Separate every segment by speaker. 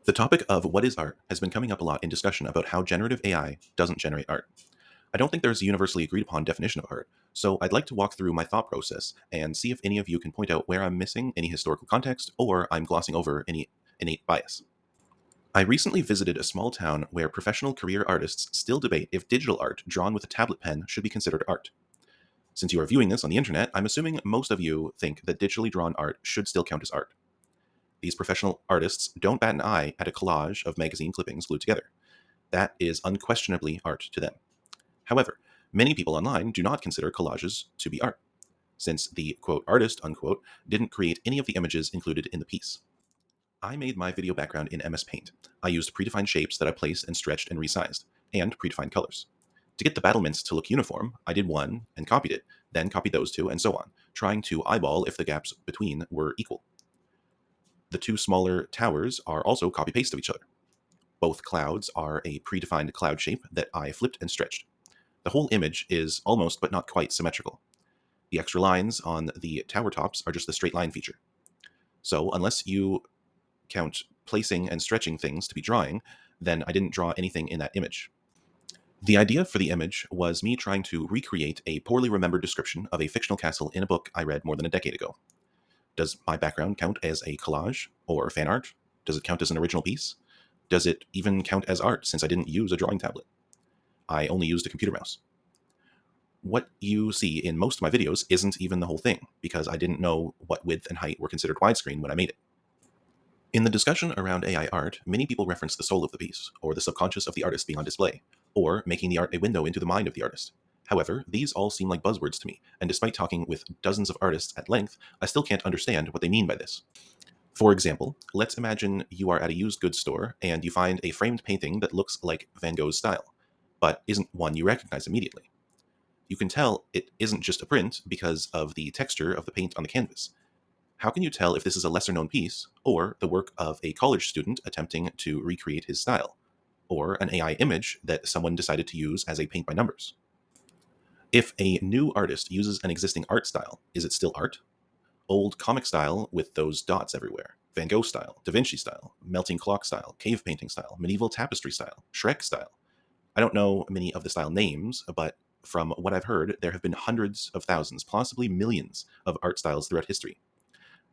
Speaker 1: The topic of what is art has been coming up a lot in discussion about how generative AI doesn't generate art. I don't think there's a universally agreed upon definition of art, so I'd like to walk through my thought process and see if any of you can point out where I'm missing any historical context or I'm glossing over any innate bias. I recently visited a small town where professional career artists still debate if digital art drawn with a tablet pen should be considered art. Since you are viewing this on the internet, I'm assuming most of you think that digitally drawn art should still count as art. These professional artists don't bat an eye at a collage of magazine clippings glued together. That is unquestionably art to them. However, many people online do not consider collages to be art, since the quote artist unquote didn't create any of the images included in the piece. I made my video background in MS Paint. I used predefined shapes that I placed and stretched and resized, and predefined colors. To get the battlements to look uniform, I did one and copied it, then copied those two, and so on, trying to eyeball if the gaps between were equal. The two smaller towers are also copy-paste of each other. Both clouds are a predefined cloud shape that I flipped and stretched. The whole image is almost but not quite symmetrical. The extra lines on the tower tops are just the straight line feature. So unless you count placing and stretching things to be drawing, then I didn't draw anything in that image. The idea for the image was me trying to recreate a poorly remembered description of a fictional castle in a book I read more than a decade ago. Does my background count as a collage or fan art? Does it count as an original piece? Does it even count as art since I didn't use a drawing tablet? I only used a computer mouse. What you see in most of my videos isn't even the whole thing, because I didn't know what width and height were considered widescreen when I made it. In the discussion around AI art, many people reference the soul of the piece, or the subconscious of the artist being on display, or making the art a window into the mind of the artist. However, these all seem like buzzwords to me, and despite talking with dozens of artists at length, I still can't understand what they mean by this. For example, let's imagine you are at a used goods store and you find a framed painting that looks like Van Gogh's style, but isn't one you recognize immediately. You can tell it isn't just a print because of the texture of the paint on the canvas. How can you tell if this is a lesser known piece, or the work of a college student attempting to recreate his style, or an AI image that someone decided to use as a paint by numbers? If a new artist uses an existing art style, is it still art? Old comic style with those dots everywhere, Van Gogh style, Da Vinci style, melting clock style, cave painting style, medieval tapestry style, Shrek style. I don't know many of the style names, but from what I've heard, there have been hundreds of thousands, possibly millions of art styles throughout history.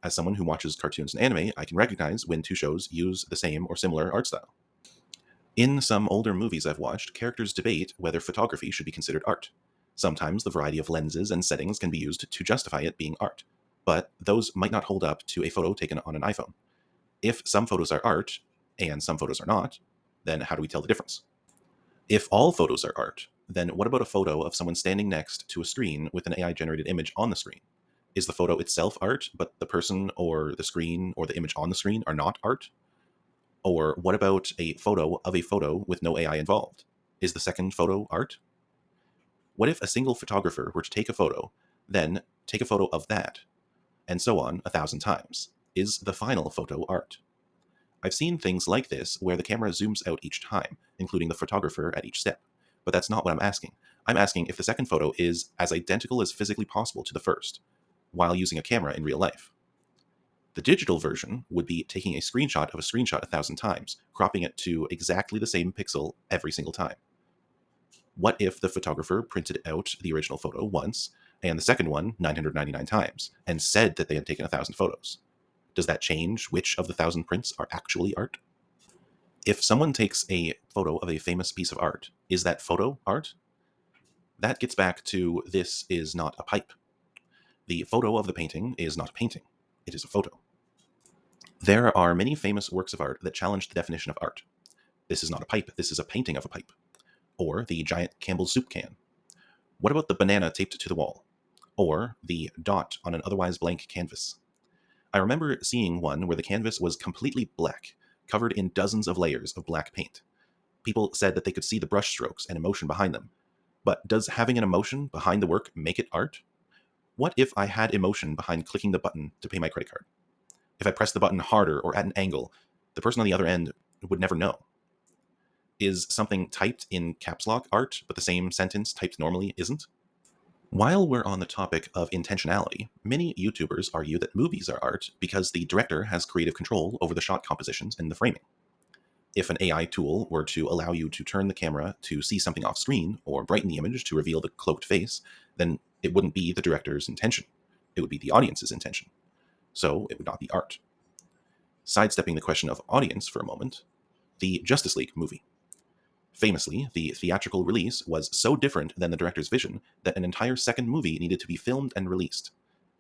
Speaker 1: As someone who watches cartoons and anime, I can recognize when two shows use the same or similar art style. In some older movies I've watched, characters debate whether photography should be considered art. Sometimes the variety of lenses and settings can be used to justify it being art, but those might not hold up to a photo taken on an iPhone. If some photos are art, and some photos are not, then how do we tell the difference? If all photos are art, then what about a photo of someone standing next to a screen with an AI-generated image on the screen? Is the photo itself art, but the person or the screen or the image on the screen are not art? Or what about a photo of a photo with no AI involved? Is the second photo art? What if a single photographer were to take a photo, then take a photo of that, and so on 1,000 times? Is the final photo art? I've seen things like this where the camera zooms out each time, including the photographer at each step. But that's not what I'm asking. I'm asking if the second photo is as identical as physically possible to the first, while using a camera in real life. The digital version would be taking a screenshot of a screenshot 1,000 times, cropping it to exactly the same pixel every single time. What if the photographer printed out the original photo once, and the second one 999 times, and said that they had taken 1,000 photos? Does that change which of the 1,000 prints are actually art? If someone takes a photo of a famous piece of art, is that photo art? That gets back to this is not a pipe. The photo of the painting is not a painting. It is a photo. There are many famous works of art that challenge the definition of art. This is not a pipe, this is a painting of a pipe. Or the giant Campbell's soup can. What about the banana taped to the wall? Or the dot on an otherwise blank canvas? I remember seeing one where the canvas was completely black, covered in dozens of layers of black paint. People said that they could see the brush strokes and emotion behind them. But does having an emotion behind the work make it art? What if I had emotion behind clicking the button to pay my credit card? If I pressed the button harder or at an angle, the person on the other end would never know. Is something typed in caps lock art, but the same sentence typed normally isn't? While we're on the topic of intentionality, many YouTubers argue that movies are art because the director has creative control over the shot compositions and the framing. If an AI tool were to allow you to turn the camera to see something off screen or brighten the image to reveal the cloaked face, then it wouldn't be the director's intention. It would be the audience's intention. So it would not be art. Sidestepping the question of audience for a moment, the Justice League movie. Famously, the theatrical release was so different than the director's vision that an entire second movie needed to be filmed and released.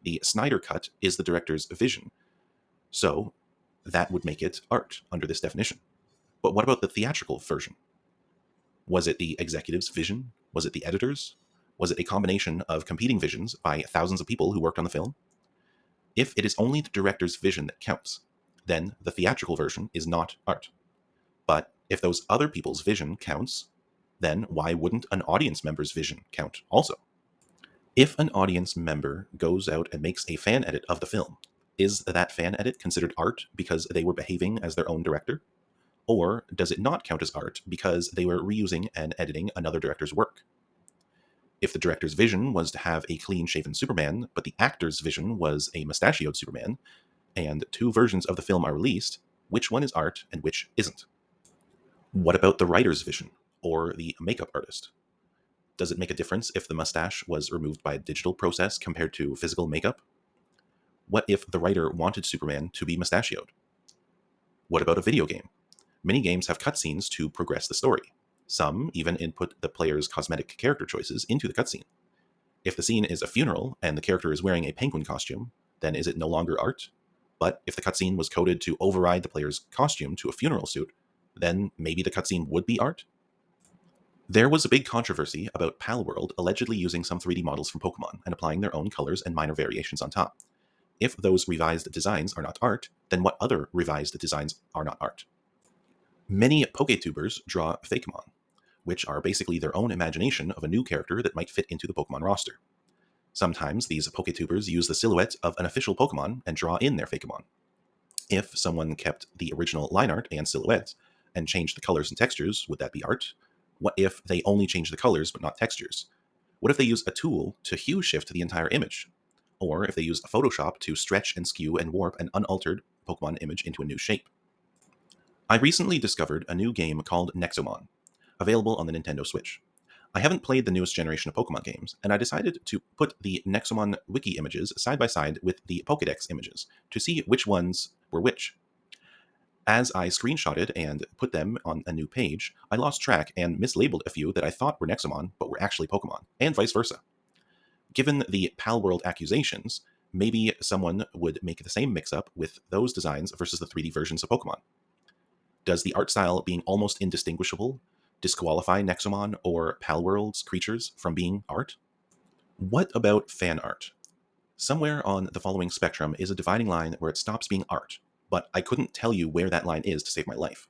Speaker 1: The Snyder Cut is the director's vision, so that would make it art under this definition. But what about the theatrical version? Was it the executive's vision? Was it the editor's? Was it a combination of competing visions by thousands of people who worked on the film? If it is only the director's vision that counts, then the theatrical version is not art. But if those other people's vision counts, then why wouldn't an audience member's vision count also? If an audience member goes out and makes a fan edit of the film, is that fan edit considered art because they were behaving as their own director? Or does it not count as art because they were reusing and editing another director's work? If the director's vision was to have a clean-shaven Superman, but the actor's vision was a mustachioed Superman, and two versions of the film are released, which one is art and which isn't? What about the writer's vision, or the makeup artist? Does it make a difference if the mustache was removed by a digital process compared to physical makeup? What if the writer wanted Superman to be mustachioed? What about a video game? Many games have cutscenes to progress the story. Some even input the player's cosmetic character choices into the cutscene. If the scene is a funeral and the character is wearing a penguin costume, then is it no longer art? But if the cutscene was coded to override the player's costume to a funeral suit, then maybe the cutscene would be art? There was a big controversy about Palworld allegedly using some 3D models from Pokemon and applying their own colors and minor variations on top. If those revised designs are not art, then what other revised designs are not art? Many Poketubers draw Fakemon, which are basically their own imagination of a new character that might fit into the Pokemon roster. Sometimes these Poketubers use the silhouette of an official Pokemon and draw in their Fakemon. If someone kept the original line art and silhouette and changed the colors and textures, would that be art? What if they only change the colors but not textures? What if they use a tool to hue shift the entire image? Or if they use Photoshop to stretch and skew and warp an unaltered Pokemon image into a new shape? I recently discovered a new game called Nexomon, available on the Nintendo Switch. I haven't played the newest generation of Pokemon games, and I decided to put the Nexomon wiki images side by side with the Pokédex images to see which ones were which. As I screenshotted and put them on a new page, I lost track and mislabeled a few that I thought were Nexomon but were actually Pokemon, and vice versa. Given the Palworld accusations, maybe someone would make the same mix-up with those designs versus the 3D versions of Pokemon. Does the art style being almost indistinguishable disqualify Nexomon or Palworld's creatures from being art? What about fan art? Somewhere on the following spectrum is a dividing line where it stops being art, but I couldn't tell you where that line is to save my life.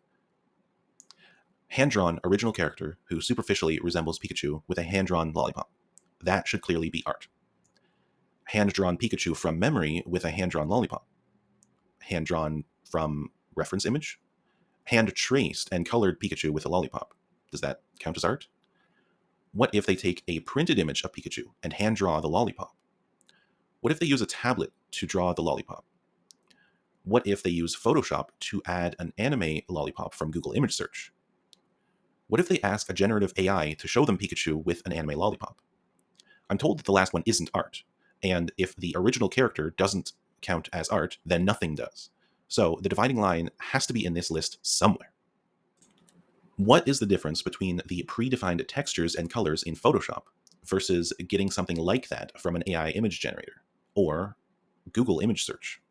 Speaker 1: Hand-drawn original character who superficially resembles Pikachu with a hand-drawn lollipop. That should clearly be art. Hand-drawn Pikachu from memory with a hand-drawn lollipop. Hand-drawn from reference image. Hand-traced and colored Pikachu with a lollipop. Does that count as art? What if they take a printed image of Pikachu and hand-draw the lollipop? What if they use a tablet to draw the lollipop? What if they use Photoshop to add an anime lollipop from Google image search? What if they ask a generative AI to show them Pikachu with an anime lollipop? I'm told that the last one isn't art, and if the original character doesn't count as art, then nothing does. So the dividing line has to be in this list somewhere. What is the difference between the predefined textures and colors in Photoshop versus getting something like that from an AI image generator or Google image search?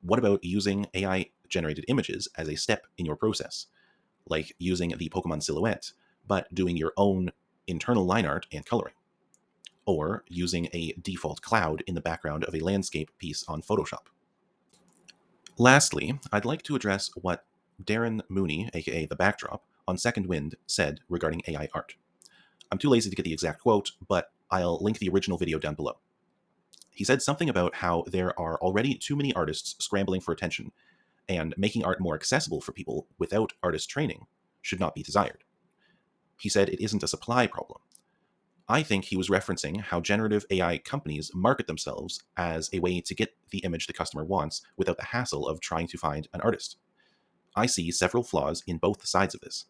Speaker 1: What about using AI-generated images as a step in your process, like using the Pokemon silhouette, but doing your own internal line art and coloring, or using a default cloud in the background of a landscape piece on Photoshop? Lastly, I'd like to address what Darren Mooney, aka The Backdrop, on Second Wind said regarding AI art. I'm too lazy to get the exact quote, but I'll link the original video down below. He said something about how there are already too many artists scrambling for attention, and making art more accessible for people without artist training should not be desired. He said it isn't a supply problem. I think he was referencing how generative AI companies market themselves as a way to get the image the customer wants without the hassle of trying to find an artist. I see several flaws in both sides of this.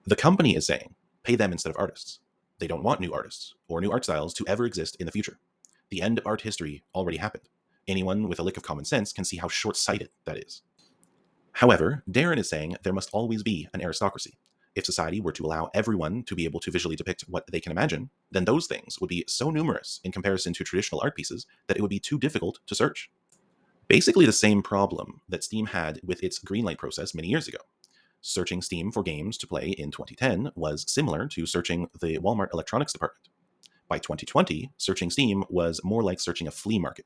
Speaker 1: The company is saying, pay them instead of artists. They don't want new artists or new art styles to ever exist in the future. The end of art history already happened. Anyone with a lick of common sense can see how short-sighted that is. However, Darren is saying there must always be an aristocracy. If society were to allow everyone to be able to visually depict what they can imagine, then those things would be so numerous in comparison to traditional art pieces that it would be too difficult to search. Basically the same problem that Steam had with its greenlight process many years ago. Searching Steam for games to play in 2010 was similar to searching the Walmart electronics department. By 2020, searching Steam was more like searching a flea market.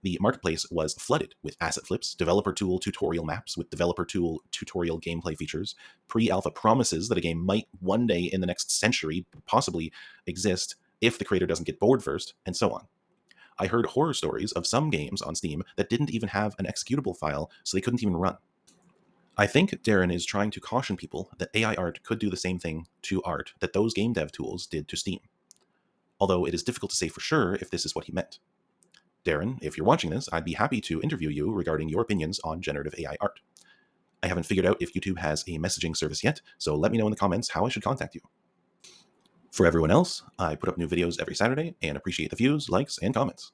Speaker 1: The marketplace was flooded with asset flips, developer tool tutorial maps with developer tool tutorial gameplay features, pre-alpha promises that a game might one day in the next century possibly exist if the creator doesn't get bored first, and so on. I heard horror stories of some games on Steam that didn't even have an executable file, so they couldn't even run. I think Darren is trying to caution people that AI art could do the same thing to art that those game dev tools did to Steam, although it is difficult to say for sure if this is what he meant. Darren, if you're watching this, I'd be happy to interview you regarding your opinions on generative AI art. I haven't figured out if YouTube has a messaging service yet, so let me know in the comments how I should contact you. For everyone else, I put up new videos every Saturday and appreciate the views, likes, and comments.